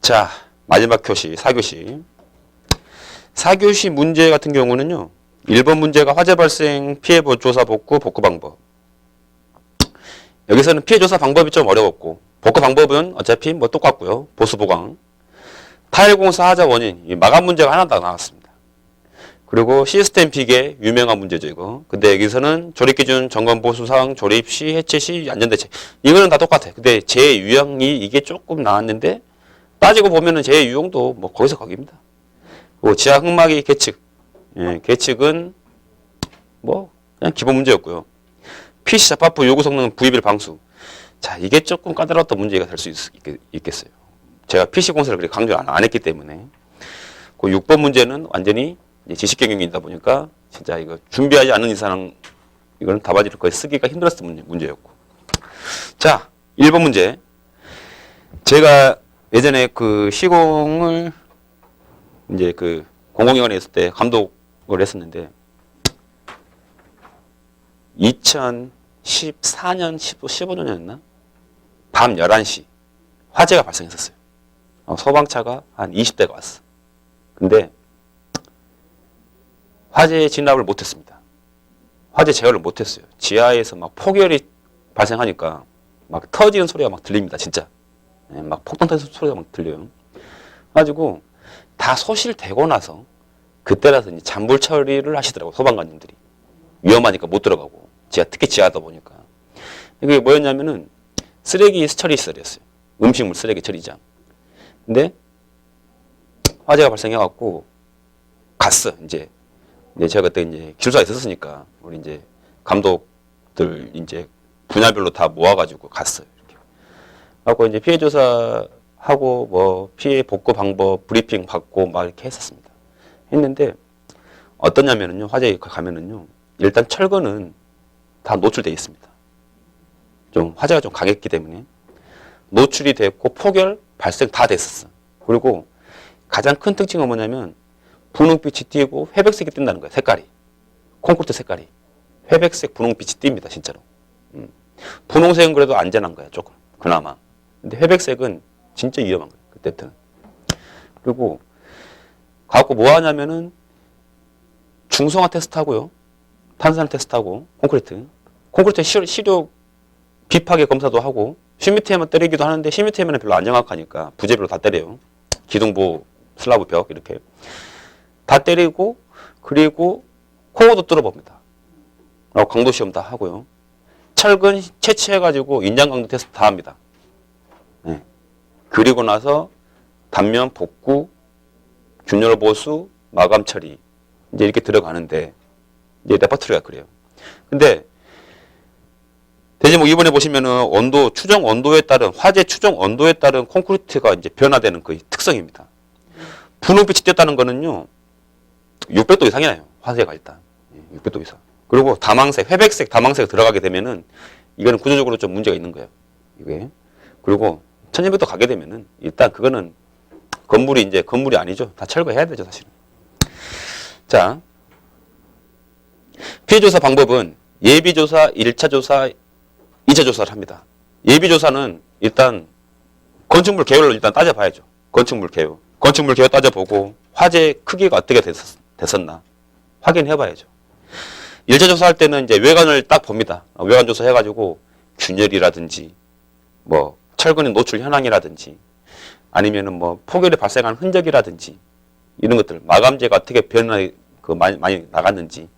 자, 마지막 교시, 4교시. 4교시 문제 같은 경우는요. 1번 문제가 화재 발생 피해 조사 복구 방법. 여기서는 피해 조사 방법이 좀 어려웠고 복구 방법은 어차피 뭐 똑같고요. 보수 보강. 타일 공사 하자 원인, 마감 문제가 하나 더 나왔습니다. 그리고 시스템 비계 유명한 문제죠, 이거. 근데 여기서는 조립 기준, 점검 보수 사항, 조립 시, 해체 시, 안전대책. 이거는 다 똑같아요. 근데 제 유형이 이게 조금 나왔는데 따지고 보면은 제 유형도 뭐 거기서 거기입니다. 그리고 지하 흙막이 계측. 예, 계측은 뭐 그냥 기본 문제였고요. PC 접합부 요구 성능 부위별 방수. 자, 이게 조금 까다로웠던 문제가 될 수 있겠어요. 제가 PC 공사를 그렇게 강조 안 했기 때문에. 그 6번 문제는 완전히 지식 경영이다 보니까 진짜 이거 준비하지 않은 이상 이거는 답안지를 거의 쓰기가 힘들었던 문제였고. 자, 1번 문제. 제가 예전에 그 시공을 이제 그 공공위원회 있을 때 감독을 했었는데 2014년 15년이었나? 밤 11시 화재가 발생했었어요. 소방차가 한 20대가 왔어. 근데 화재 진압을 못했습니다. 화재 제어를 못했어요. 지하에서 막 폭열이 발생하니까 막 터지는 소리가 막 들립니다. 진짜. 막 폭탄 터지는 소리가 막 들려요. 그래가지고 다 소실되고 나서 그때라서 이제 잔불 처리를 하시더라고요. 소방관님들이. 위험하니까 못 들어가고. 특히 지하다 보니까. 이게 뭐였냐면은 쓰레기 처리 시설이었어요. 음식물 쓰레기 처리장. 근데 화재가 발생해갖고 갔어. 이제 제가 그때 이제 기술사에 있었으니까 우리 이제 감독들 이제 분야별로 다 모아가지고 갔어요. 이렇게. 하고 이제 피해 조사하고 뭐 피해 복구 방법 브리핑 받고 막 이렇게 했었습니다. 했는데 어떠냐면은요. 화재에 가면은요. 일단 철거는 다 노출되어 있습니다. 좀 화재가 좀 강했기 때문에 노출이 됐고 폭열 발생 다 됐었어. 그리고 가장 큰 특징은 뭐냐면 분홍빛이 띄고 회백색이 뜬다는 거예요. 색깔이. 콘크리트 색깔이. 회백색 분홍빛이 띕니다. 진짜로. 분홍색은 그래도 안전한 거야. 조금. 그나마. 근데 회백색은 진짜 위험한 거예요. 그때부터는. 그리고 갖고 뭐 하냐면은 중성화 테스트 하고요. 탄산 테스트 하고 콘크리트 시료 비파괴 검사도 하고 CMTM을 때리기도 하는데 CMTM은 별로 안 정확하니까 부재별로 다 때려요. 기둥부 슬라브 벽 이렇게 다 때리고 그리고 코어도 뚫어봅니다. 강도 시험 다 하고요. 철근 채취해가지고 인장 강도 테스트 다 합니다. 네. 그리고 나서 단면 복구, 균열 보수, 마감 처리 이제 이렇게 들어가는데 이제 레퍼토리가 그래요. 근데 대지목 2번에 보시면은 온도 추정 온도에 따른 화재 추정 온도에 따른 콘크리트가 이제 변화되는 그 특성입니다. 분홍빛이 띄었다는 거는요 600도 이상이에요. 화재가 일단 600도 이상. 그리고 다망색, 회백색, 다망색 들어가게 되면은 이거는 구조적으로 좀 문제가 있는 거예요. 이게 그리고 1200도 가게 되면은 일단 그거는 건물이 아니죠. 다 철거해야 되죠 사실은. 자. 피해조사 방법은 예비조사, 1차 조사, 2차 조사를 합니다. 예비조사는 일단 건축물 개요를 일단 따져봐야죠. 건축물 개요. 건축물 개요 따져보고 화재 크기가 어떻게 됐었나 확인해봐야죠. 1차 조사할 때는 이제 외관을 딱 봅니다. 외관 조사해가지고 균열이라든지 뭐 철근의 노출 현황이라든지 아니면은 뭐 폭열이 발생한 흔적이라든지 이런 것들 마감재가 어떻게 많이 나갔는지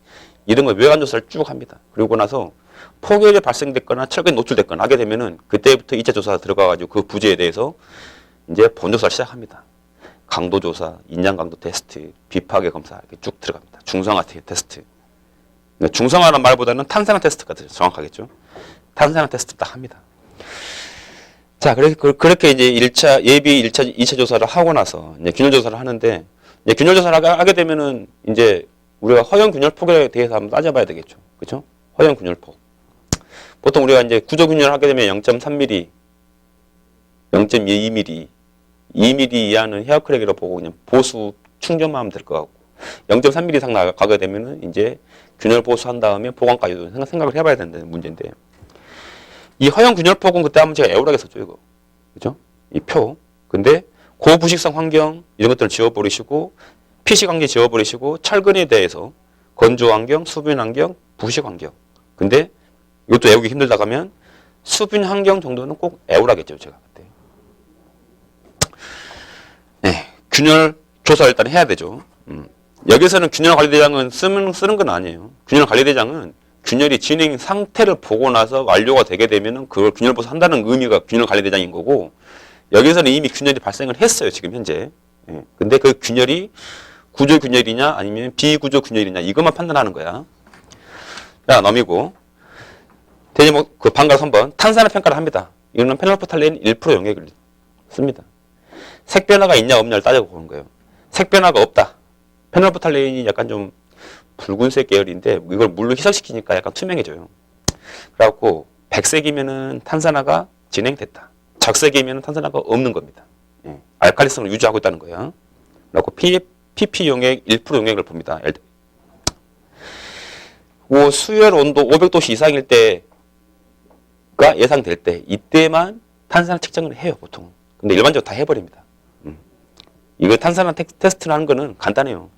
이런 거 외관 조사를 쭉 합니다. 그리고 나서 폭열이 발생됐거나 철근이 노출됐거나 하게 되면은 그때부터 2차 조사 들어가가지고 그 부지에 대해서 이제 본조사를 시작합니다. 강도 조사, 인장 강도 테스트, 비파괴 검사 이렇게 쭉 들어갑니다. 중성화 테스트. 그러니까 중성화라는 말보다는 탄산화 테스트가 더 정확하겠죠. 탄산화 테스트 딱 합니다. 자, 그렇게 이제 1차, 예비 1차, 2차 조사를 하고 나서 이제 균열 조사를 하는데 이제 균열 조사를 하게 되면은 이제 우리가 허용 균열 폭에 대해서 한번 따져봐야 되겠죠. 그렇죠? 허용 균열 폭. 보통 우리가 이제 구조 균열을 하게 되면 0.3mm, 0.22mm, 2mm 이하는 헤어크랙이라고 보고 그냥 보수 충전만 하면 될 것 같고 0.3mm 이상 가게 되면은 이제 균열 보수한 다음에 보강까지도 생각을 해봐야 된다는 문제인데 이 허용 균열 폭은 그때 한번 제가 애월하게 썼죠, 이거. 그죠? 이 표. 근데 고부식성 환경 이런 것들을 지워버리시고 피식 환경 지워버리시고 철근에 대해서 건조 환경, 수분 환경, 부식 환경. 근데 이것도 외우기 힘들다 가면 수분 환경 정도는 꼭 외우라겠죠, 제가 그때. 네, 균열 조사 일단 해야 되죠. 여기서는 균열 관리대장은 쓰는 건 아니에요. 균열 관리대장은 균열이 진행 상태를 보고 나서 완료가 되게 되면은 그걸 균열 보수 한다는 의미가 균열 관리대장인 거고, 여기서는 이미 균열이 발생을 했어요, 지금 현재. 예. 근데 그 균열이 구조 균열이냐 아니면 비구조 균열이냐 이것만 판단하는 거야. 자, 넘이고. 대제목 그 방과 3번 탄산화 평가를 합니다. 이거는 페놀프탈레인 1% 용액을 씁니다. 색 변화가 있냐 없냐를 따져보는 거예요. 색 변화가 없다. 페놀프탈레인이 약간 좀 붉은색 계열인데 이걸 물로 희석시키니까 약간 투명해져요. 그래갖고 백색이면은 탄산화가 진행됐다. 적색이면은 탄산화가 없는 겁니다. 예. 알칼리성을 유지하고 있다는 거예요. 그래갖고 PP 용액 1% 용액을 봅니다. 수열 온도 500도씨 이상일 때가 예상될 때 이때만 탄산화 측정을 해요, 보통. 근데 일반적으로 다 해버립니다. 이거 탄산화 테스트를 하는 거는 간단해요.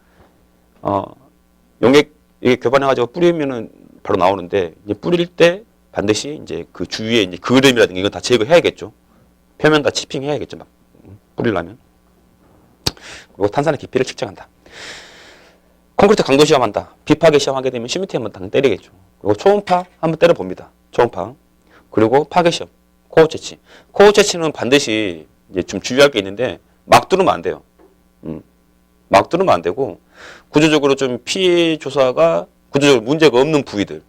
용액 이게 교반해가지고 뿌리면은 바로 나오는데 이제 뿌릴 때 반드시 이제 그 주위에 이제 그름이라든가 이건 다 제거해야겠죠. 표면 다 치핑해야겠죠, 막 뿌리려면. 그리고 탄산화 깊이를 측정한다. 콘크리트 강도 시험한다. 비파괴 시험하게 되면 CMT 한번 당 때리겠죠. 그리고 초음파 한번 때려봅니다. 초음파. 그리고 파괴 시험. 코어 채취. 코어 채취는 반드시 이제 좀 주의할 게 있는데 막 뚫으면 안 돼요. 막 뚫으면 안 되고 구조적으로 좀 피해 조사가 구조적으로 문제가 없는 부위들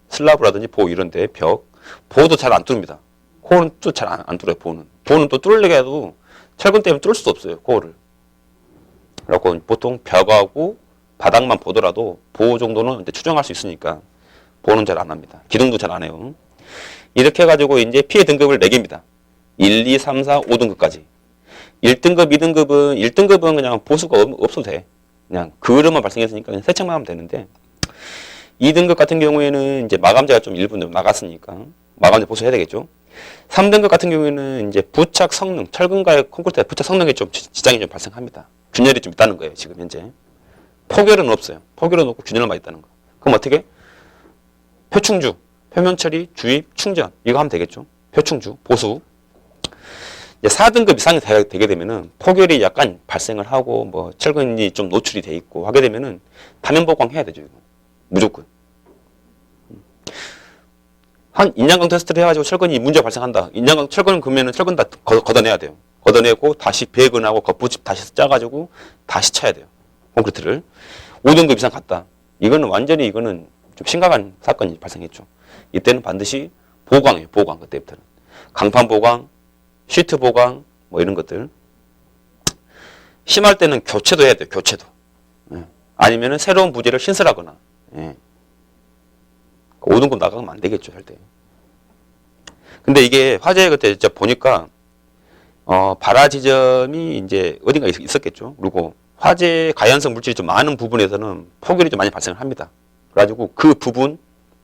슬라브라든지 보호 이런데 벽 보호도 잘 안 뚫습니다. 코어는 또 잘 안 뚫어요. 보호는 또 뚫으려고 해도 철근 때문에 뚫을 수도 없어요. 코어를. 그래갖고 보통 벽하고 바닥만 보더라도 보호 정도는 이제 추정할 수 있으니까 보호는 잘 안 합니다. 기둥도 잘 안 해요. 이렇게 해가지고 이제 피해 등급을 매깁니다. 1, 2, 3, 4, 5등급까지. 1등급, 2등급은 1등급은 그냥 보수가 없어도 돼. 그냥 그릇만 발생했으니까 그냥 세척만 하면 되는데 2등급 같은 경우에는 이제 마감재가 좀 일부 나갔으니까 마감재 보수해야 되겠죠. 3등급 같은 경우에는 이제 부착 성능, 철근과의 콘크리트의 부착 성능에 좀 지장이 좀 발생합니다. 균열이 좀 있다는 거예요, 지금 현재. 포결은 없어요. 포결은 없고 균열만 있다는 거. 그럼 어떻게? 표충주, 표면 처리, 주입, 충전 이거 하면 되겠죠. 표충주, 보수. 이제 4등급 이상이 되게 되면은 포결이 약간 발생을 하고 뭐 철근이 좀 노출이 돼 있고 하게 되면은 다면 보강 해야 되죠. 이거. 무조건. 한 인양강 테스트를 해가지고 철근이 문제 발생한다. 인양강 철근 그러면은 철근 다 걷어내야 돼요. 걷어내고 다시 배근하고 겉부집 다시 짜가지고 다시 쳐야 돼요. 콘크리트를. 5등급 이상 갔다. 이거는 완전히 이거는 좀 심각한 사건이 발생했죠. 이때는 반드시 보강이에요. 보강 그때부터는. 강판 보강, 시트 보강 뭐 이런 것들. 심할 때는 교체도 해야 돼요. 교체도. 예. 아니면은 새로운 부재를 신설하거나. 예. 5등급 나가면 안 되겠죠, 할 때. 근데 이게 화재 그때 진짜 보니까 발화 지점이 이제 어딘가 있었겠죠. 그리고 화재 가연성 물질이 좀 많은 부분에서는 포결이 좀 많이 발생을 합니다. 그래가지고 그 부분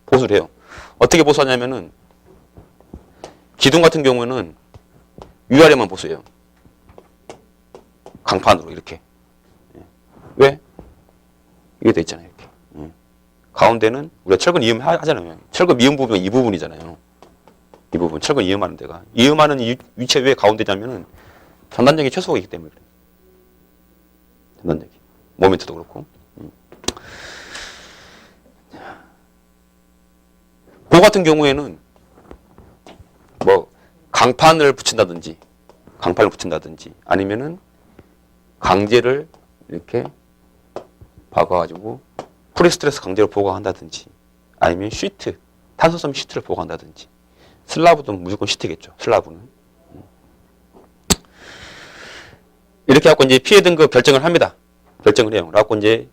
보수를 해요. 어떻게 보수하냐면은 기둥 같은 경우는 위아래만 보수해요. 강판으로 이렇게. 왜? 이게 돼 있잖아요. 이렇게. 가운데는 우리가 철근 이음 하잖아요. 철근 미음 부분이 이 부분이잖아요. 이 부분 철근 이음하는 데가. 이음하는 위치에 왜 가운데냐면은 전단력이 최소가 있기 때문에 그래요. 전단력이. 모멘트도 그렇고. 보 같은 경우에는 뭐 강판을 붙인다든지 아니면은 강제를 이렇게 박아가지고 프리스트레스 강제로 보강한다든지 아니면 시트, 탄소섬 시트를 보강한다든지 슬라브도 무조건 시트겠죠. 슬라브는. 이렇게 하고 이제 피해 등급 결정을 합니다. 결정을 해요. 그래갖고 이제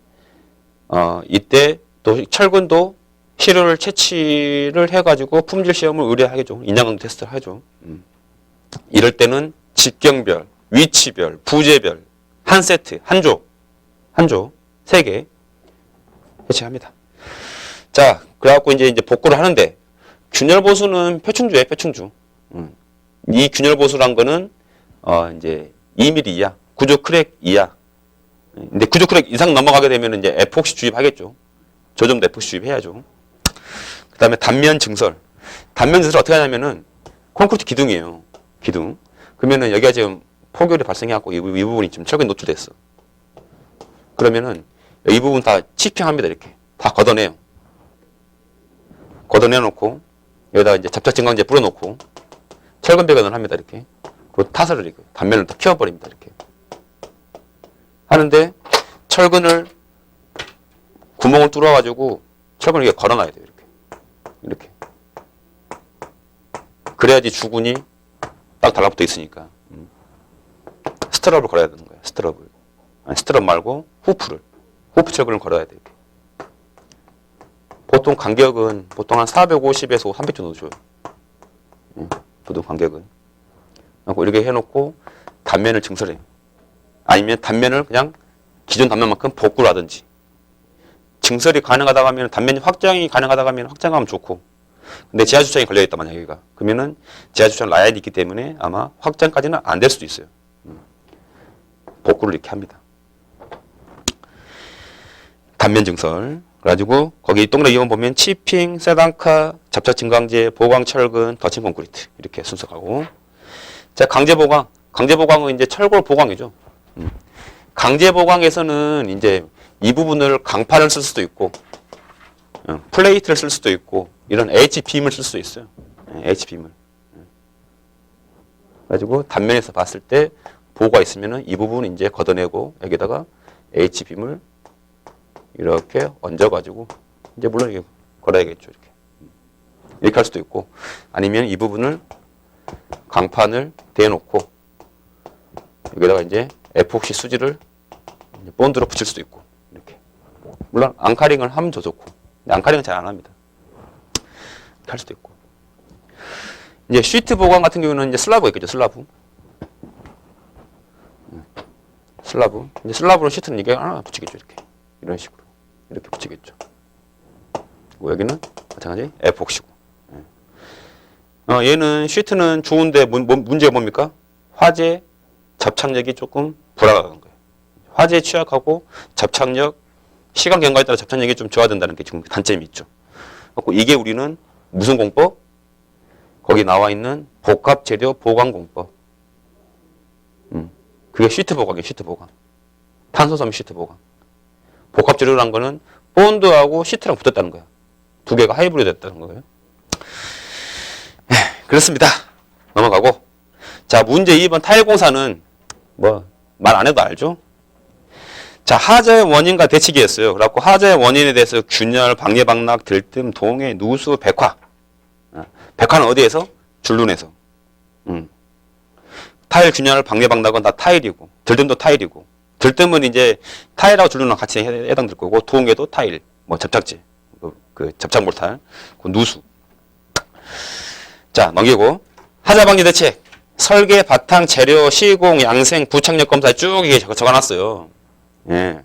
이때 또 철근도 시료를 채취를 해가지고 품질 시험을 의뢰하겠죠. 인양강도 테스트를 하죠. 이럴 때는 직경별, 위치별, 부재별 한 세트, 한 조, 3개 배치합니다. 자, 그래갖고 이제 복구를 하는데 균열 보수는 표충주예요, 표충주. 이 균열 보수란 거는 이제 2mm 이하, 구조 크랙 이하. 근데 구조 크랙 이상 넘어가게 되면 이제 에폭시 주입하겠죠. 저 정도 에폭시 주입해야죠. 그 다음에 단면 증설. 단면 증설 어떻게 하냐면은 콘크리트 기둥이에요. 기둥. 그러면은 여기가 지금 폭열이 발생해갖고 이 부분이 지금 철근이 노출됐어. 그러면은 이 부분 다 치핑합니다. 이렇게 다 걷어내요. 걷어내놓고 여기다가 이제 접착 증강제 뿌려놓고 철근 배관을 합니다. 이렇게. 그리고 타설을 이렇게 단면을 다 키워버립니다. 이렇게 하는데 철근을 구멍을 뚫어가지고 철근을 이렇게 걸어놔야 돼요. 이렇게. 그래야지 주군이 딱 달라붙어 있으니까. 스트럽을 걸어야 되는 거예요. 스트럽을. 아니, 스트럽 말고 후프를. 후프 철근을 걸어야 돼요. 이렇게. 보통 간격은 보통 한 450에서 300 정도 줘요. 보통 간격은. 이렇게 해놓고 단면을 증설해요. 아니면 단면을 그냥 기존 단면만큼 복구를 하든지. 증설이 가능하다고 하면 단면이 확장이 가능하다고 하면 확장하면 좋고. 근데 지하주차장이 걸려있다 만약 여기가. 그러면은 지하주차장 라인이 있기 때문에 아마 확장까지는 안 될 수도 있어요. 복구를 이렇게 합니다. 단면 증설. 그래가지고 거기 동그라미 2번 보면 치핑, 세단카, 접착 증강제, 보강 철근, 덧친 콘크리트 이렇게 순서 가고. 자, 강제 보강. 강제 보강은 이제 철골 보강이죠. 강제 보강에서는 이제 이 부분을 강판을 쓸 수도 있고, 플레이트를 쓸 수도 있고, 이런 H빔을 쓸 수도 있어요. H빔을. 그래가지고 단면에서 봤을 때 보호가 있으면은 이 부분은 이제 걷어내고 여기다가 H빔을 이렇게 얹어가지고 이제 물론 이게 걸어야겠죠. 이렇게 할 수도 있고, 아니면 이 부분을 강판을 대놓고 여기다가 이제 에폭시 수지를 본드로 붙일 수도 있고, 이렇게. 물론 앙카링을 하면 더 좋고, 근데 앙카링은 잘 안 합니다. 이렇게 할 수도 있고. 이제 시트 보강 같은 경우는 이제 슬라브가 있겠죠. 슬라브. 슬라브. 이제 슬라브로 시트는 이게 하나 붙이겠죠. 이렇게. 이런 식으로. 이렇게 붙이겠죠. 그리고 여기는 마찬가지 에폭시고. 얘는 시트는 좋은데 문제가 뭡니까? 화재 접착력이 조금 불안한 거예요. 화재에 취약하고 접착력, 시간 경과에 따라 접착력이 좀 저하된다는 게 지금 단점이 있죠. 이게 우리는 무슨 공법? 거기 나와 있는 복합재료 보강공법. 그게 시트 보강이에요. 시트 보강. 탄소섬유 시트 보강. 복합재료라는 거는 본드하고 시트랑 붙었다는 거야. 두 개가 하이브리드 됐다는 거예요. 그렇습니다. 넘어가고. 자, 문제 2번 타일 공사는 뭐 말 안 해도 알죠? 자, 하자의 원인과 대치기였어요. 그래갖고 하자의 원인에 대해서 균열, 방해방락, 들뜸, 동해, 누수, 백화. 백화는 어디에서? 줄눈에서. 타일 균열, 방해방락은 다 타일이고, 들뜸도 타일이고, 들뜸은 이제 타일하고 줄눈랑 같이 해당될 거고, 동해도 타일, 뭐 접착제, 그 접착 몰탈, 그 누수. 자, 넘기고. 하자 방지 대책. 설계, 바탕, 재료, 시공, 양생, 부착력 검사 쭉 이게 적어놨어요. 예.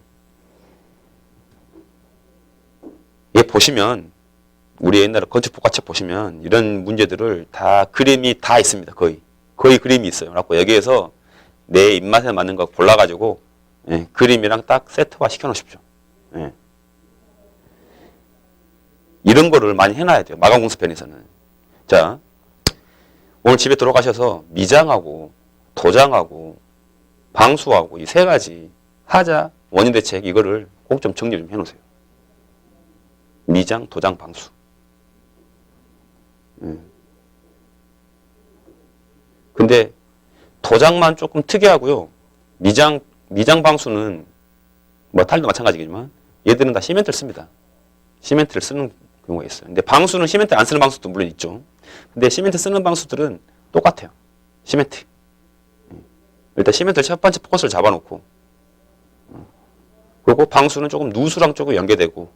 얘 보시면, 우리 옛날에 건축복화책 보시면 이런 문제들을 다 그림이 다 있습니다. 거의 그림이 있어요. 그래갖고 여기에서 내 입맛에 맞는 거 골라가지고, 예, 그림이랑 딱 세트화 시켜놓으십시오. 예. 이런 거를 많이 해놔야 돼요. 마감공수편에서는. 자, 오늘 집에 들어가셔서 미장하고 도장하고 방수하고 이 세 가지 하자 원인 대책 이거를 꼭 좀 정리 좀 해놓으세요. 미장, 도장, 방수. 근데 도장만 조금 특이하고요. 미장 방수는 뭐 타일도 마찬가지겠지만 얘들은 다 시멘트를 씁니다. 시멘트를 쓰는 경우가 있어요. 근데 방수는 시멘트 안 쓰는 방수도 물론 있죠. 근데 시멘트 쓰는 방수들은 똑같아요. 시멘트. 일단 시멘트 첫 번째 포커스를 잡아놓고, 그리고 방수는 조금 누수랑 조금 연계되고,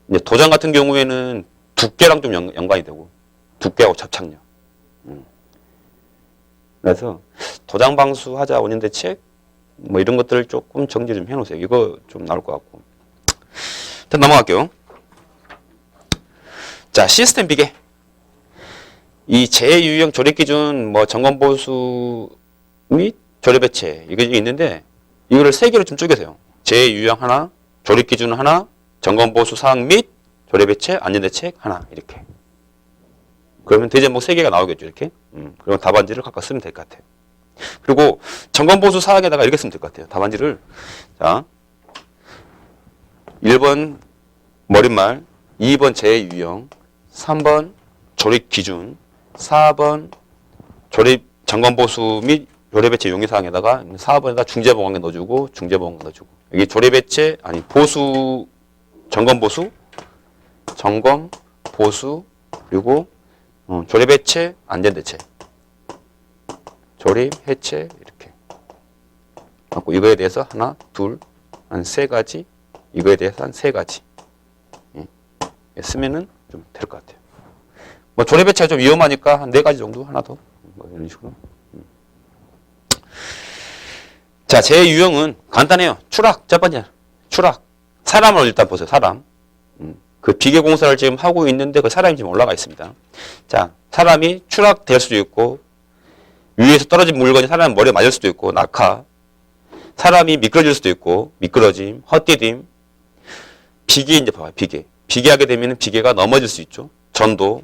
이제 도장 같은 경우에는 두께랑 좀 연관이 되고, 두께하고 접착력. 그래서 도장 방수 하자 원인 대책 뭐 이런 것들을 조금 정리 좀 해놓으세요. 이거 좀 나올 것 같고. 일단 넘어갈게요. 자, 시스템 비계. 이 제유형 조립 기준 뭐 점검 보수 및 조립배치 이게 있는데 이거를 세 개로 좀 쪼개세요. 제유형 하나, 조립기준 하나, 점검보수 사항 및 조립배치 안전대책 하나 이렇게. 그러면 대제목 세 개가 나오겠죠 이렇게. 그럼 답안지를 각각 쓰면 될 것 같아요. 그리고 점검보수 사항에다가 이렇게 쓰면 될 것 같아요. 답안지를 자 1번 머릿말, 2번 제유형, 3번 조립기준, 4번 조립 점검보수 및 조립배치 용의사항에다가 4번에다 중재보강에 넣어주고 중재보강 넣어주고 여기 조립배치 아니 보수 점검보수 점검보수 그리고 조립해체 안전대책 조립해체 이렇게 갖고 이거에 대해서 하나 둘 한 세 가지 이거에 대해서 한 세 가지 쓰면은 좀 될 것 같아요. 뭐 조립해체가 좀 위험하니까 한 네 가지 정도 하나 더 뭐 이런 식으로. 자, 제 유형은 간단해요. 추락, 첫 번째. 추락. 사람을 일단 보세요, 사람. 그 비계 공사를 지금 하고 있는데 그 사람이 지금 올라가 있습니다. 자, 사람이 추락될 수도 있고, 위에서 떨어진 물건이 사람 머리에 맞을 수도 있고, 낙하. 사람이 미끄러질 수도 있고, 미끄러짐, 헛디딤. 비계 이제 봐봐요, 비계. 비계하게 되면 비계가 넘어질 수 있죠. 전도.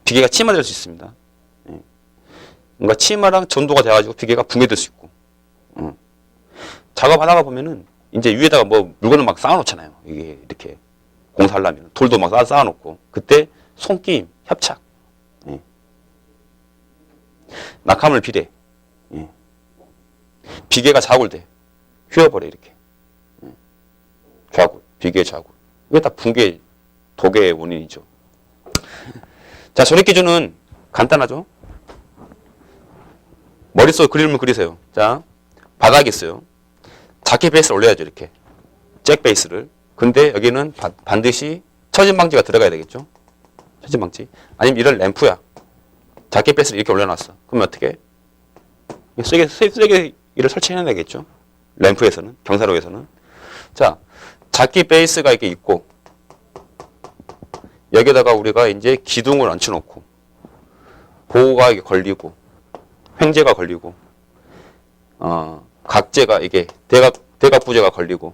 비계가 침하될 수 있습니다. 뭔가 침하랑 전도가 돼가지고 비계가 붕괴될 수 있고. 작업하다가 보면은 이제 위에다가 뭐 물건을 막 쌓아놓잖아요. 이게 이렇게 공사하려면 돌도 막 쌓아놓고 그때 손김, 협착, 낙하물 비례, 비계가 자굴돼 휘어버려 이렇게 좌굴, 비계 좌굴 이게 다 붕괴 독의 원인이죠. 자, 조립 기준은 간단하죠. 머릿속에 그림을 그리세요. 자, 바닥이 있어요. 자켓 베이스를 올려야죠, 이렇게. 잭 베이스를. 근데 여기는 반드시 처진 방지가 들어가야 되겠죠? 처진 방지. 아니면 이런 램프야. 자켓 베이스를 이렇게 올려놨어. 그러면 어떻게? 쓰레기를 설치해야 되겠죠? 램프에서는, 경사로에서는. 자, 자켓 베이스가 이렇게 있고, 여기다가 우리가 이제 기둥을 얹혀놓고, 보호가 이게 걸리고, 횡재가 걸리고, 각재가 이게 대각 부재가 걸리고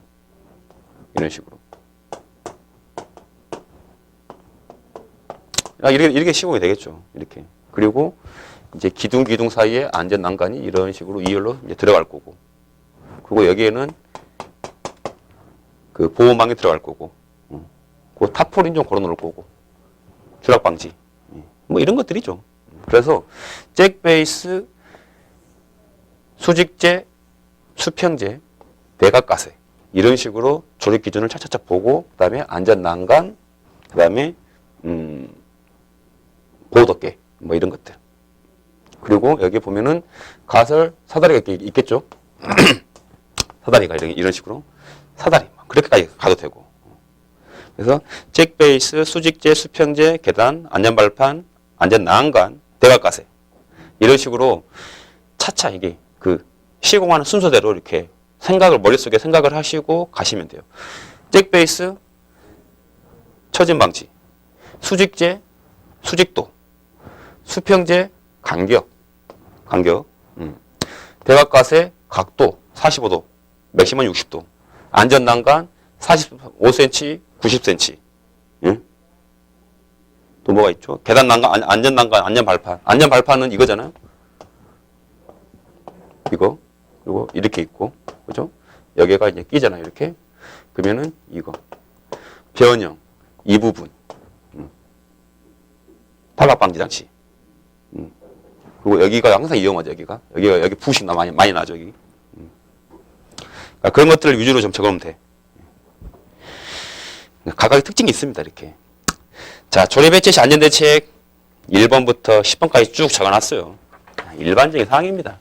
이런 식으로 이렇게 시공이 되겠죠. 이렇게 그리고 이제 기둥 사이에 안전 난간이 이런 식으로 2열로 이제 들어갈 거고 그리고 여기에는 그 보호망이 들어갈 거고 그 타포린 좀 걸어 놓을 거고 추락 방지 뭐 이런 것들이죠. 그래서 잭 베이스 수직재 수평재, 대각가세 이런 식으로 조립 기준을 차차차 보고 그다음에 안전 난간, 그다음에 보호덮개 뭐 이런 것들. 그리고 여기 보면은 가설 사다리가 있겠죠. 사다리가 이런 식으로 사다리 그렇게까지 가도 되고. 그래서 잭 베이스, 수직재, 수평재, 계단, 안전 발판, 안전 난간, 대각가세 이런 식으로 차차 이게 그 시공하는 순서대로 이렇게 머릿속에 생각을 하시고 가시면 돼요. 잭 베이스, 처진 방지, 수직재, 수직도, 수평재, 간격, 대각가세, 각도 45도, 맥시멈 60도, 안전 난간 45cm, 90cm. 응? 또 뭐가 있죠? 계단 난간, 안전 난간, 안전 발판. 안전 발판은 이거잖아요. 이거. 그리고 이렇게 있고, 그죠? 여기가 이제 끼잖아요, 이렇게. 그러면은 이거. 변형, 이 부분. 탈락방지 장치. 그리고 여기가 항상 위험하죠, 여기 부식 많이 나죠, 여기. 그러니까 그런 것들을 위주로 좀 적으면 돼. 각각의 특징이 있습니다, 이렇게. 자, 조립해체 시 안전대책 1번부터 10번까지 쭉 적어놨어요. 일반적인 사항입니다.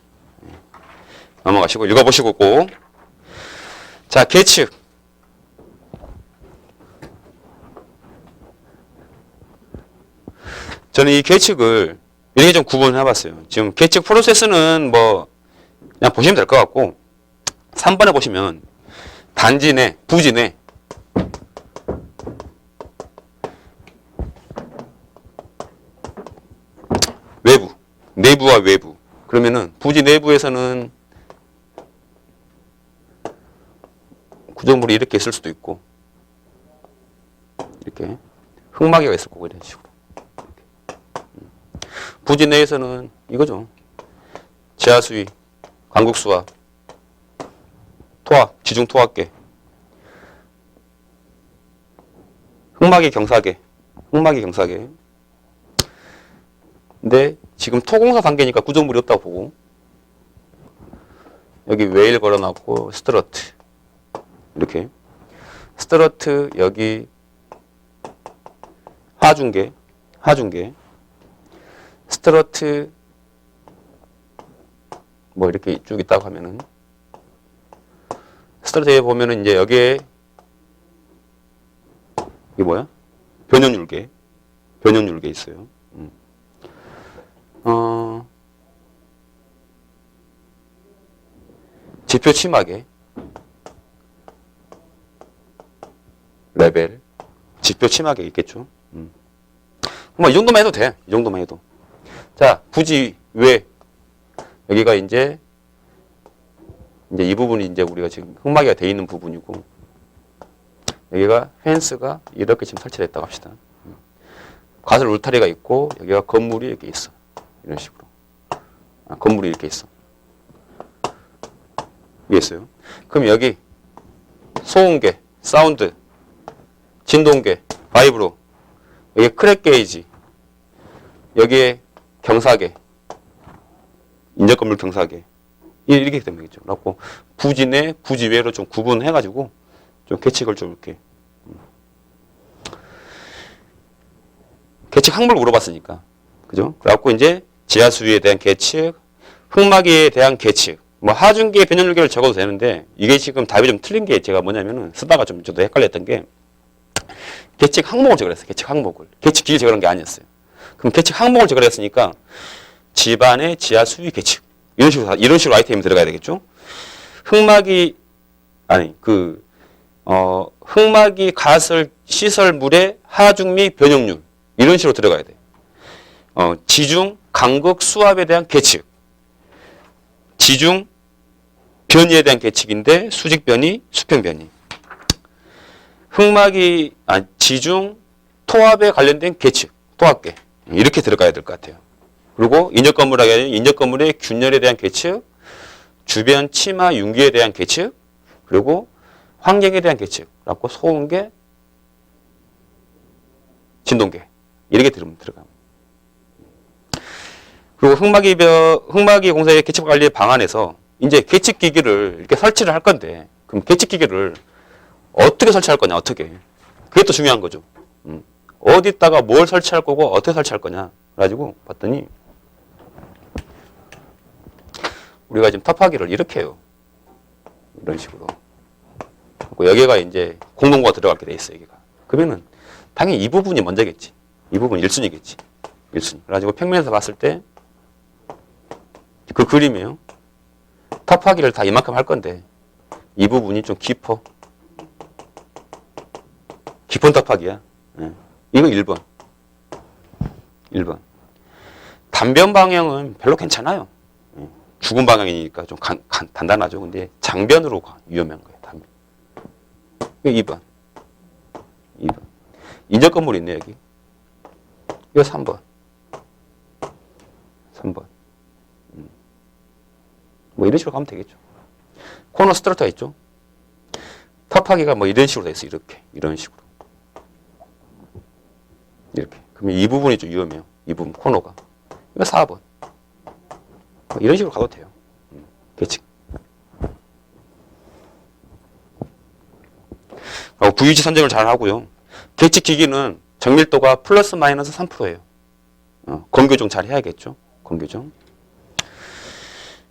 넘어가시고 읽어보시고 꼭. 자, 계측. 저는 이 계측을 이렇게 좀 구분을 해봤어요. 지금 계측 프로세스는 뭐 그냥 보시면 될 것 같고 3번에 보시면 단지 내, 부지 내 외부, 내부와 외부. 그러면은 부지 내부에서는 구조물이 이렇게 있을 수도 있고, 이렇게 흙막이가 있을 거고, 이런 식으로. 부지 내에서는 이거죠. 지하수위, 강국수와 토합, 지중 토합계, 흙막이 경사계, 흙막이 경사계. 근데 지금 토공사 단계니까 구조물이 없다고 보고, 여기 웨일 걸어놨고 스트러트, 이렇게 스트러트, 여기 하중계, 스트러트 뭐 이렇게 쭉 있다고 하면은, 스트러트에 보면은 이제 여기에 이게 뭐야? 변형률계 있어요. 지표 침하계, 레벨, 지표 침하계 있겠죠. 뭐 이 정도만 해도 돼. 이 정도만 해도. 자, 부지 외 여기가 이제 이 부분이 이제 우리가 지금 흙막이가 돼 있는 부분이고, 여기가 펜스가 이렇게 지금 설치됐다고 합시다. 가설 울타리가 있고, 여기가 건물이 이렇게 있어. 이런 식으로. 건물이 이렇게 있어. 위에 있어요. 그럼 여기 소음계, 사운드, 진동계, 바이브로, 여기 크랙 게이지, 여기에 경사계, 인접건물 경사계, 이렇게 되면 되겠죠. 그래갖고 부지 내, 부지 외로 좀 구분해가지고 좀 계측을 좀 이렇게. 계측 항목을 물어봤으니까. 그죠? 그래갖고 이제 지하수위에 대한 계측, 흙막이에 대한 계측, 뭐 하중계, 변형률계를 적어도 되는데, 이게 지금 답이 좀 틀린 게 제가 뭐냐면은 쓰다가 좀 저도 헷갈렸던 게, 계측 항목을 적으랬어요. 계측 항목을. 계측 기를 적으는 게 아니었어요. 그럼 계측 항목을 적으랬으니까 집안의 지하 수위 계측, 이런 식으로 아이템이 들어가야 되겠죠. 흙막이 가설 시설물의 하중 및 변형률, 이런 식으로 들어가야 돼. 지중 간극 수압에 대한 계측, 지중 변이에 대한 계측인데 수직 변이, 수평 변이. 지중 토합에 관련된 계측, 토합계, 이렇게 들어가야 될 것 같아요. 그리고 인접건물의 균열에 대한 계측, 주변 치마 융기에 대한 계측, 그리고 환경에 대한 계측, 그리고 소음계, 진동계, 이렇게 들어갑니다. 그리고 흙막이 공사의 계측 관리 방안에서 이제 계측 기기를 이렇게 설치를 할 건데, 그럼 계측 기기를 어떻게 설치할 거냐, 어떻게. 그게 또 중요한 거죠. 어디다가 뭘 설치할 거고 어떻게 설치할 거냐. 그래가지고 봤더니 우리가 지금 탑하기를 이렇게 해요. 이런 식으로. 여기가 이제 공동구가 들어가게 돼 있어, 여기가. 그러면은 당연히 이 부분이 먼저겠지. 이 부분이 1순위겠지. 1순위. 그래가지고 평면에서 봤을 때 그 그림이에요. 탑하기를 다 이만큼 할 건데 이 부분이 좀 깊어. 깊은 탑하기야. 네. 이거 1번. 1번. 단변 방향은 별로 괜찮아요. 죽은 방향이니까 좀 단단하죠. 근데 장변으로 위험한 거예요. 단변. 이거 2번. 2번. 인접 건물 있네, 여기. 이거 3번. 3번. 뭐 이런 식으로 가면 되겠죠. 코너 스트러터가 있죠. 탑하기가 뭐 이런 식으로 돼 있어. 이렇게. 이런 식으로. 이렇게. 그러면 이 부분이 좀 위험해요. 이 부분, 코너가. 이거 4번. 뭐 이런 식으로 가도 돼요. 계측. 부위치 선정을 잘 하고요. 계측 기기는 정밀도가 플러스 마이너스 3%예요. 검교정 잘 해야겠죠. 검교정.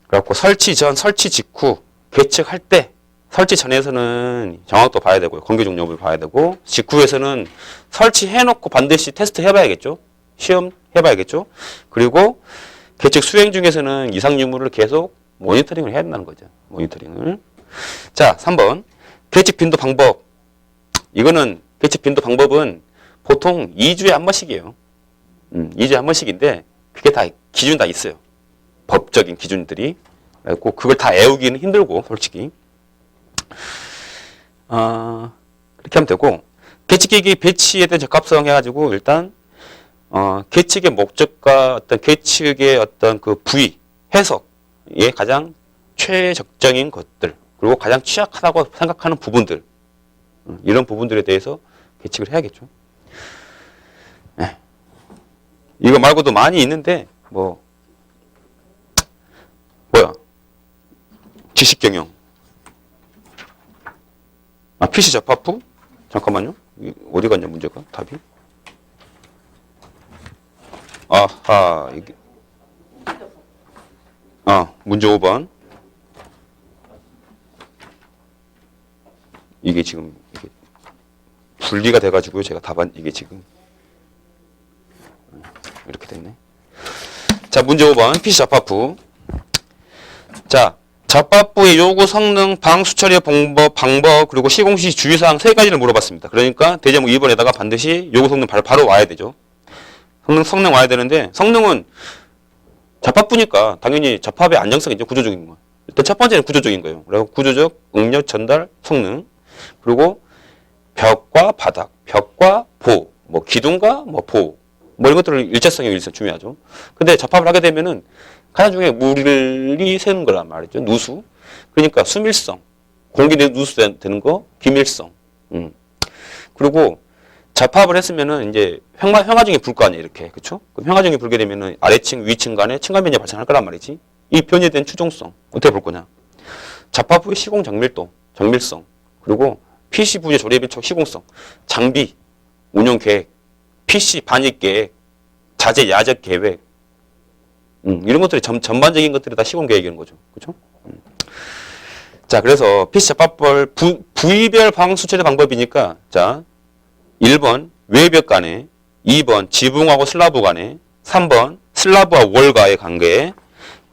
그래갖고 설치 전, 설치 직후, 계측할 때, 설치 전에서는 정확도 봐야 되고요. 검교정 여부를 봐야 되고, 직후에서는 설치해놓고 반드시 테스트 해봐야겠죠. 시험 해봐야겠죠. 그리고 계측 수행 중에서는 이상 유무를 계속 모니터링을 해야 된다는 거죠. 모니터링을. 자, 3번. 계측 빈도 방법. 이거는 계측 빈도 방법은 보통 2주에 한 번씩이에요. 2주에 한 번씩인데 그게 다 기준이 다 있어요. 법적인 기준들이. 그래서 그걸 다 애우기는 힘들고 솔직히. 이렇게 하면 되고, 계측기기 배치에 대한 적합성 해가지고 일단 계측의 목적과 어떤 계측의 어떤 그 부위, 해석에 가장 최적정인 것들, 그리고 가장 취약하다고 생각하는 부분들, 이런 부분들에 대해서 계측을 해야겠죠. 네. 이거 말고도 많이 있는데 뭐야 지식경영, PC 접합부? 잠깐만요. 어디 갔냐 문제가 답이? 아하 이게 문제 5번. 이게 지금 이게 분리가 돼가지고 제가 답안 이게 지금 이렇게 됐네. 자, 문제 5번 PC 접합부. 자, 접합부의 요구 성능, 방수 처리 방법 그리고 시공시 주의사항 3가지를 물어봤습니다. 그러니까 대제목 2번에다가 반드시 요구 성능 바로 와야 되죠. 성능 와야 되는데, 성능은 접합부니까 당연히 접합의 안정성이죠. 구조적인 거. 일단 첫 번째는 구조적인 거예요. 그리고 구조적 응력 전달 성능, 그리고 벽과 바닥, 벽과 보, 뭐 기둥과 뭐 보, 뭐 이런 것들을 일체성이 일단 중요하죠. 근데 접합을 하게 되면은 가장 중요한 물이 새는 거란 말이죠. 누수. 그러니까 수밀성, 공기 내 누수 되는 거, 기밀성. 그리고 접합을 했으면은 이제 평화중이 불 거 아니에요, 이렇게. 그쵸? 그럼 평화중이 불게 되면은 아래층, 위층 간에 층간 변이가 발생할 거란 말이지. 이 변이된 추종성, 어떻게 볼 거냐. 접합부의 시공 정밀도, 정밀성, 그리고 PC 부재 조립 일촉 시공성, 장비, 운영 계획, PC 반입 계획, 자재 야적 계획, 이런 것들이 전반적인 것들이 다 시공 계획이라는 거죠. 그죠? 자, 그래서 PC 접합벌 부위별 방수 처리 방법이니까, 자, 1번 외벽 간에, 2번 지붕하고 슬라브 간에, 3번 슬라브와 월과의 관계,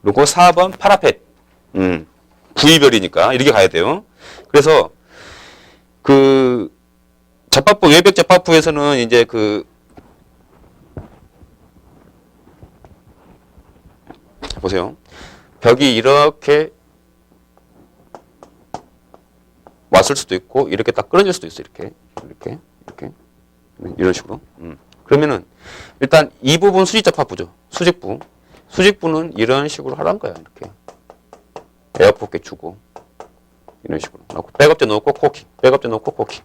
그리고 4번 파라펫. 부위별이니까 이렇게 가야 돼요. 그래서 그 접합부, 외벽 접합부에서는 이제 보세요. 벽이 이렇게 왔을 수도 있고 이렇게 딱 끊어질 수도 있어요. 이렇게 이런 식으로. 그러면은 일단 이 부분 수직 접합부죠. 수직부는 이런 식으로 하란 거야. 이렇게 에어포켓 주고 이런 식으로 넣고 백업재 넣고 코킹, 백업재 넣고 코킹.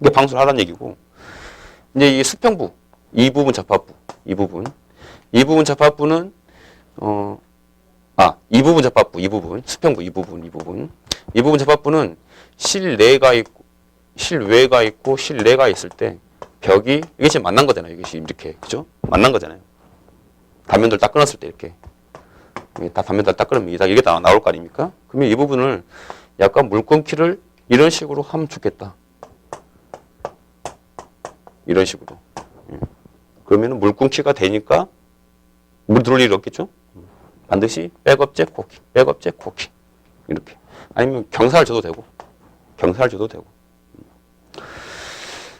이게 방수를 하라는 얘기고, 이제 이 수평부, 이 부분 접합부, 이 부분 접합부는 이 부분 접합부, 이 부분 수평부, 이 부분 접합부는 실내가 있고 실외가 있고 실내가 있을 때 벽이 이게 지금 만난 거잖아요. 이게 지금 이렇게, 그죠? 만난 거잖아요. 단면들 딱 끊었을 때 이렇게 다 단면들 딱 끊으면 이게 나올 거 아닙니까? 그러면 이 부분을 약간 물 끊기를 이런 식으로 하면 좋겠다. 이런 식으로. 그러면은 물 끊기가 되니까 물 들어올 일이 없겠죠? 반드시 백업재 코킹, 백업재 코킹. 이렇게. 아니면 경사를 줘도 되고.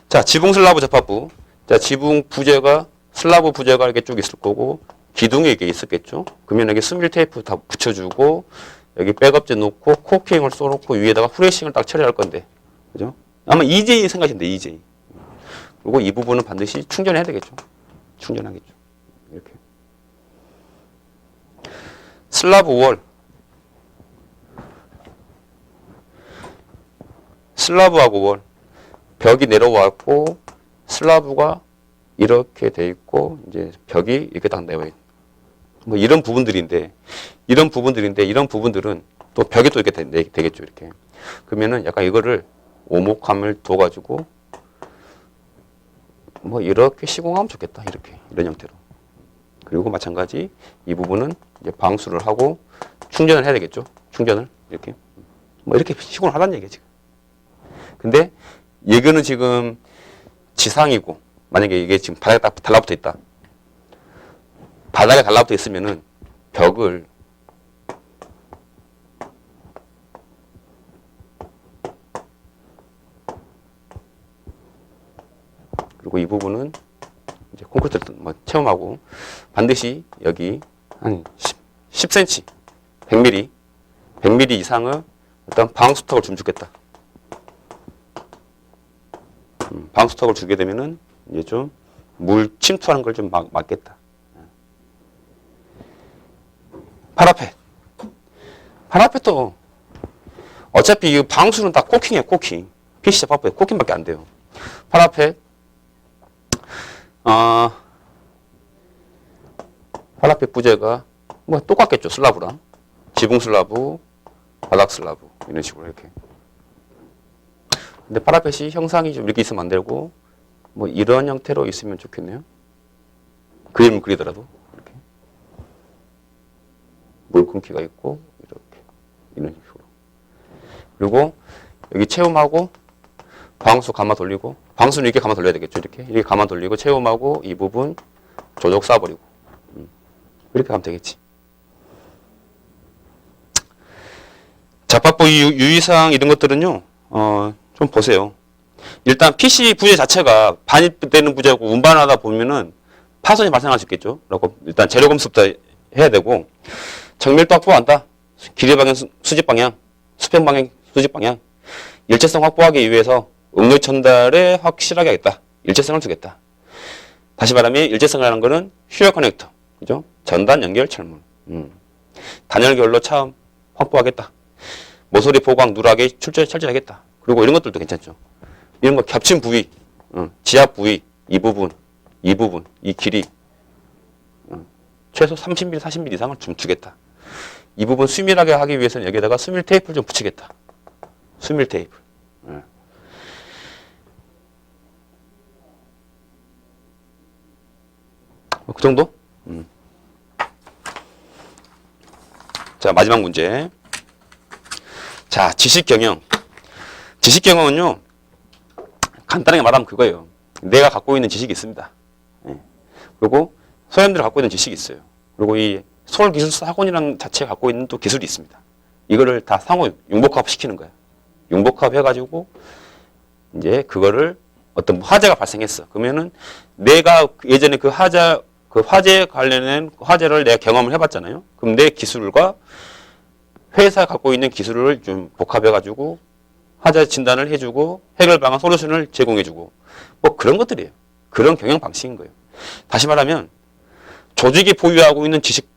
자, 지붕 슬라브 접합부. 자, 지붕 부재가, 슬라브 부재가 이렇게 쭉 있을 거고, 기둥에 이게 있었겠죠? 그러면 여기 스밀 테이프 다 붙여주고, 여기 백업재 놓고, 코킹을 쏘놓고, 위에다가 후레싱을 딱 처리할 건데. 그죠? 아마 EJ 생각하시면 돼요, EJ. 그리고 이 부분은 반드시 충전해야 되겠죠? 충전하겠죠. 이렇게. 슬라브 월. 슬라브하고 월. 벽이 내려왔고, 슬라브가 이렇게 돼 있고, 이제 벽이 이렇게 딱 내와 있고. 뭐 이런 부분들인데, 이런 부분들은 또 벽이 또 이렇게 되겠죠, 이렇게. 그러면은 약간 이거를 오목함을 둬가지고, 뭐 이렇게 시공하면 좋겠다, 이렇게. 이런 형태로. 그리고 마찬가지 이 부분은 이제 방수를 하고 충전을 해야 되겠죠. 충전을 이렇게 뭐 이렇게 시공을 하라는 얘기예요 지금. 근데 이거는 지금 지상이고 만약에 이게 지금 바닥에 딱 달라붙어 있다. 바닥에 달라붙어 있으면은 벽을 그리고 이 부분은 이제 콘크리트를 뭐 체험하고 반드시 여기 한 10cm, 100mm 이상의 어떤 방수턱을 좀 주겠다. 방수턱을 주게 되면은 이제 좀 물 침투하는 걸 좀 막겠다. 파라펫. 파라펫도 어차피 이 방수는 다 코킹이에요, 코킹. PC 파라펫 코킹밖에 안 돼요. 파라펫. 파라펫 부재가 뭐 똑같겠죠, 슬라브랑. 지붕 슬라브, 바닥 슬라브 이런 식으로 이렇게. 근데 파라펫이 형상이 좀 이렇게 있으면 안 되고 뭐 이런 형태로 있으면 좋겠네요. 그림을 그리더라도 이렇게 물 끊기가 있고 이렇게 이런 식으로. 그리고 여기 체험하고 방수 감아 돌리고, 방수는 이렇게 감아 돌려야 되겠죠. 이렇게 감아 돌리고 체험하고 이 부분 조적 쏴버리고 이렇게 하면 되겠지. 잡합부 유의사항 이런 것들은요, 좀 보세요. 일단 PC 부재 자체가 반입되는 부재고 운반하다 보면은 파손이 발생할 수 있겠죠. 그리고 일단 재료 검수부터 해야 되고, 정밀도 확보한다. 길이 방향, 수직 방향, 수평 방향, 수직 방향. 일체성 확보하기 위해서 응력 전달에 확실하게 하겠다. 일체성을 주겠다. 다시 말하면 일체성이라는 거는 휴열 커넥터, 그죠? 전단 연결 철문. 단열결로 참 확보하겠다. 모서리 보강 누락에 철저하겠다. 그리고 이런 것들도 괜찮죠. 이런 거 겹친 부위, 지압 부위, 이 부분, 이 길이 최소 30mm, 40mm 이상을 좀 주겠다. 이 부분 수밀하게 하기 위해서는 여기에다가 수밀 테이프를 좀 붙이겠다. 수밀 테이프. 그 정도? 자, 마지막 문제. 자, 지식경영. 지식경영은요, 간단하게 말하면 그거예요. 내가 갖고 있는 지식이 있습니다. 그리고 소장님들이 갖고 있는 지식이 있어요. 그리고 이 서울기술사학원이라는 자체가 갖고 있는 또 기술이 있습니다. 이거를 다 상호 융복합 시키는 거야. 융복합 해가지고 이제 그거를 어떤 화재가 발생했어. 그러면은 내가 예전에 그 화재 관련된 화재를 내가 경험을 해봤잖아요. 그럼 내 기술과 회사가 갖고 있는 기술을 좀 복합해가지고 화재 진단을 해주고 해결 방안 솔루션을 제공해주고 뭐 그런 것들이에요. 그런 경영 방식인 거예요. 다시 말하면 조직이 보유하고 있는 지식,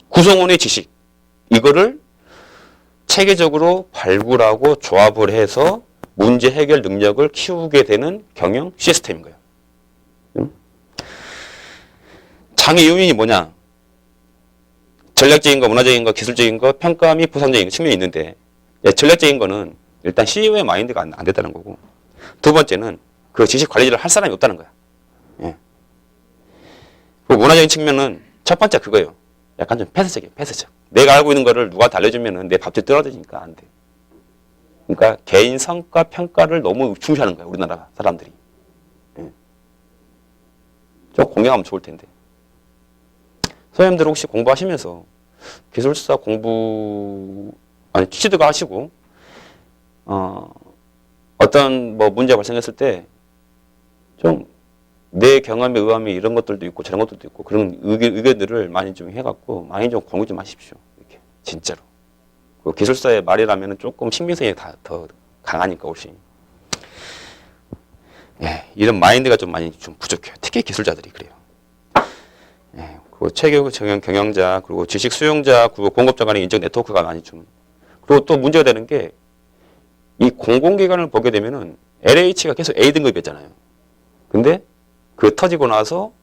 구성원의 지식, 이거를 체계적으로 발굴하고 조합을 해서 문제 해결 능력을 키우게 되는 경영 시스템인 거예요. 장애 요인이 뭐냐? 전략적인 거, 문화적인 거, 기술적인 거, 평가 및 보상적인 측면이 있는데, 전략적인 거는 일단 CEO의 마인드가 안 됐다는 거고, 두 번째는 그 지식 관리를 할 사람이 없다는 거야. 예. 그 문화적인 측면은 첫 번째 그거예요. 약간 좀 폐쇄적이에요. 폐쇄적. 내가 알고 있는 거를 누구한테 알려주면은 내 밥집 떨어지니까 안 돼. 그러니까 개인 성과 평가를 너무 중시하는 거야, 우리나라 사람들이. 예. 좀 공유하면 좋을 텐데. 선생님들 혹시 공부하시면서 기술사 취득을 하시고, 어떤 뭐 문제가 발생했을 때 좀 내 경험에 의하면 이런 것들도 있고 저런 것들도 있고 그런 의견들을 많이 좀 해갖고 많이 좀 공유 좀 하십시오. 이렇게 진짜로. 그 기술사의 말이라면 조금 신빙성이 더 강하니까 훨씬. 예, 이런 마인드가 좀 많이 좀 부족해요. 특히 기술자들이 그래요. 예, 그 체계 경영자 그리고 지식 수용자 그리고 공급자 간의 인적 네트워크가 많이 좀. 그리고 또 문제가 되는 게 이 공공기관을 보게 되면은 LH가 계속 A등급이었잖아요. 근데 그 터지고 나서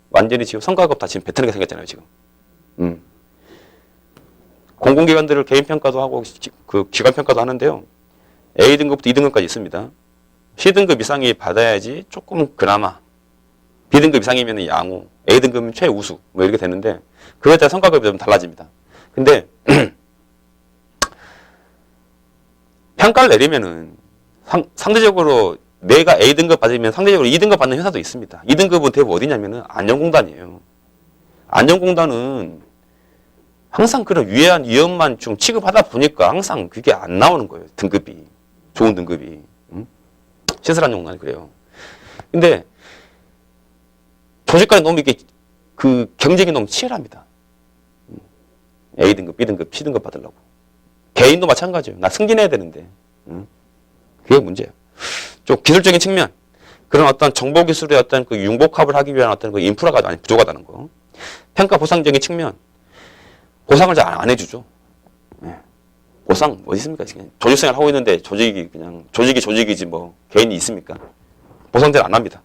완전히 지금 성과급 다 지금 뱉어내게 생겼잖아요, 지금. 공공기관들을 개인평가도 하고 그 기관평가도 하는데요. A등급부터 2등급까지 있습니다. C등급 이상이 받아야지 조금 그나마. B등급 이상이면 양호, A등급은 최우수, 뭐 이렇게 되는데 그거에 따라 성과급이 좀 달라집니다. 근데 평가를 내리면은 상대적으로 내가 A등급 받으면 상대적으로 2등급 받는 회사도 있습니다. 2등급은 대부분 어디냐면은 안전공단이에요. 안전공단은 항상 그런 유해한 위험만 좀 취급하다 보니까 항상 그게 안 나오는 거예요. 등급이. 좋은 등급이. 시설안전공단이 그래요. 근데 조직 간에 너무 이게 그 경쟁이 너무 치열합니다. A등급, B등급, C등급 받으려고. 개인도 마찬가지예요. 나 승진해야 되는데. 그게 문제예요. 좀 기술적인 측면, 그런 어떤 정보 기술의 어떤 그 융복합을 하기 위한 어떤 그 인프라가 많이 부족하다는 거. 평가 보상적인 측면, 보상을 잘 안 해주죠. 예. 보상 어디 있습니까? 그냥 조직생활 하고 있는데 조직이 그냥 조직이지 뭐 개인이 있습니까? 보상 잘 안 합니다.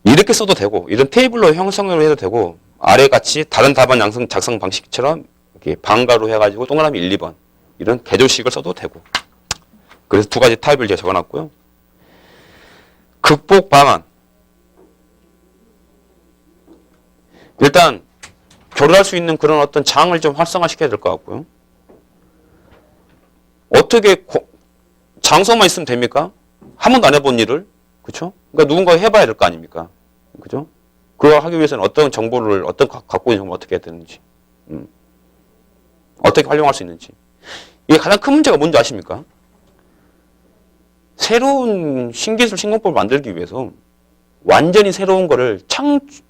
이렇게 써도 되고 이런 테이블로 형성을 해도 되고 아래 같이 다른 답안 작성 방식처럼 이렇게 방가로 해가지고 동그라미 1, 2번 이런 개조식을 써도 되고. 그래서 두 가지 타입을 제가 적어놨고요. 극복 방안. 일단 교류할 수 있는 그런 어떤 장을 좀 활성화시켜야 될 것 같고요. 어떻게 장소만 있으면 됩니까? 한 번도 안 해본 일을, 그렇죠? 그러니까 누군가 해봐야 될 거 아닙니까? 그죠? 그걸 하기 위해서는 어떤 정보를 갖고 있는 정보를 어떻게 해야 되는지, 어떻게 활용할 수 있는지. 이게 가장 큰 문제가 뭔지 아십니까? 새로운 신기술 신공법을 만들기 위해서 완전히 새로운 거를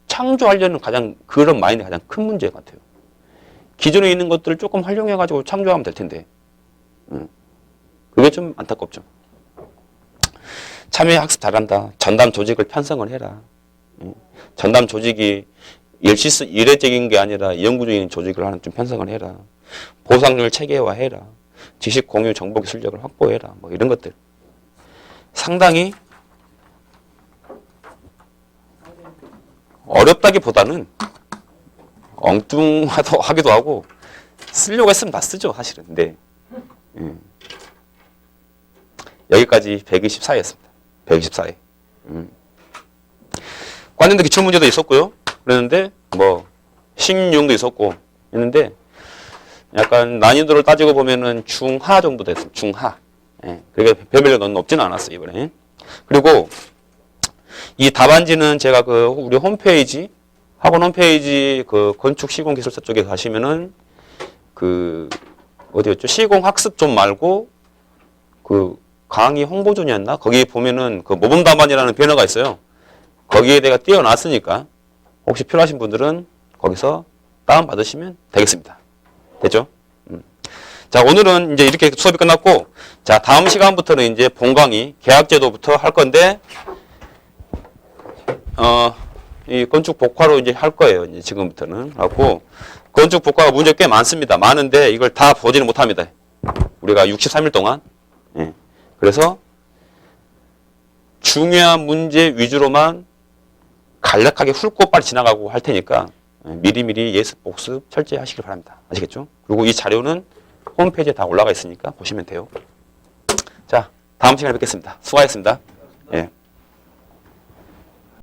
창조하려는 가장 그런 마인드가 가장 큰 문제 같아요. 기존에 있는 것들을 조금 활용해가지고 창조하면 될 텐데, 그게 좀 안타깝죠. 참여 학습 잘한다. 전담 조직을 편성을 해라. 전담 조직이 일회적인 게 아니라 영구적인 조직을 하는 좀 편성을 해라. 보상률 체계화해라. 지식 공유 정보 기술력을 확보해라. 뭐 이런 것들. 상당히 어렵다기보다는 엉뚱하기도 하고 쓰려고 했으면 다 쓰죠 사실은. 근데 여기까지 124회였습니다. 124회. 관련된 기출 문제도 있었고요. 그랬는데 뭐 식용도 있었고 했는데 약간 난이도를 따지고 보면은 중하 정도 됐습니다. 중하. 예. 그게 별별로 너무 높지는 않았어요 이번에. 그리고 이 답안지는 제가 그 우리 홈페이지 학원 홈페이지 그 건축 시공 기술사 쪽에 가시면은 그 어디였죠? 시공 학습 좀 말고 그 강의 홍보존이었나? 거기 보면은 그 모범 답안이라는 배너가 있어요. 거기에 내가 띄워놨으니까 혹시 필요하신 분들은 거기서 다운 받으시면 되겠습니다. 됐죠? 자, 오늘은 이제 이렇게 수업이 끝났고, 자, 다음 시간부터는 이제 본 강의, 계약제도부터 할 건데, 이 건축 복화로 이제 할 거예요. 이제 지금부터는. 하고, 건축 복화가 문제 꽤 많습니다. 많은데 이걸 다 보지는 못합니다. 우리가 63일 동안. 예. 그래서 중요한 문제 위주로만 간략하게 훑고 빨리 지나가고 할 테니까 미리미리 예습, 복습 철저히 하시길 바랍니다. 아시겠죠? 그리고 이 자료는 홈페이지에 다 올라가 있으니까 보시면 돼요. 자, 다음 시간에 뵙겠습니다. 수고하셨습니다. 예.